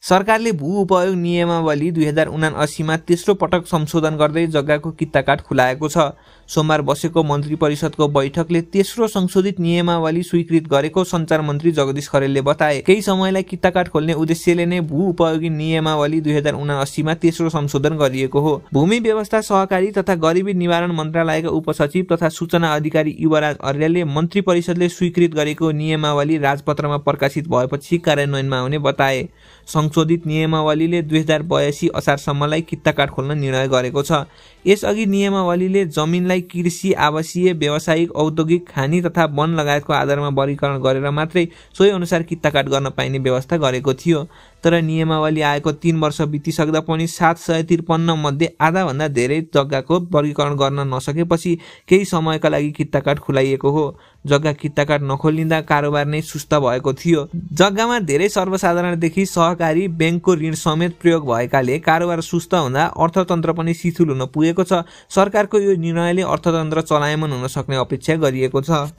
सरकारले भू उपयोग नियमावली 2079 मा तेस्रो पटक संशोधन गर्दै जग्गाको कित्ताकाट खुलाएको छ। सोमबार बसेको मन्त्री परिषदको बैठकले तेस्रो संशोधित नियमावली स्वीकृत गरेको सञ्चार मन्त्री जगदीश खरेलले बताए। केही समयलाई कित्ताकाट खोल्ने उद्देश्यले नै भू उपयोगी नियमावली 2079 मा तेस्रो संशोधन गरिएको हो। भूमि व्यवस्था, सहकारी तथा गरिबी निवारण मन्त्रालयका उपसचिव तथा सूचना अधिकारी युवराज अर्यालले मन्त्री परिषदले स्वीकृत गरेको नियमावली राजपत्रमा प्रकाशित भएपछि कार्यान्वयनमा आउने बताए। संशोधित नियमावलीले 2082 असारसम्मलाई कित्ताकाट खोल्न निर्णय गरेको छ। यसअघि नियमावलीले जमिनलाई कृषि, आवासीय, व्यावसायिक, औद्योगिक, खानी तथा वन लगायतको आधारमा वर्गीकरण गरेर मात्रै सोही अनुसार कित्ताकाट गर्न पाइने व्यवस्था गरेको थियो। तर नियमावली आएको 3 वर्ष बितिसक्दा पनि 753 मध्ये आधाभन्दा धेरै जग्गाको वर्गीकरण गर्न नसकेपछि केही समयका लागि कित्ताकाट खुलाइएको हो। जग्गा कित्ताकाट नखोलिँदा कारोबार नै सुस्त भएको थियो। जग्गामा धेरै सर्वसाधारणदेखि सहकारी, ब्याङ्कको ऋण समेत प्रयोग भएकाले कारोबार सुस्त हुँदा अर्थतन्त्र पनि शिथिल हुन पुगेको छ। सरकारको यो निर्णयले अर्थतन्त्र चलायमान हुन सक्ने अपेक्षा गरिएको छ।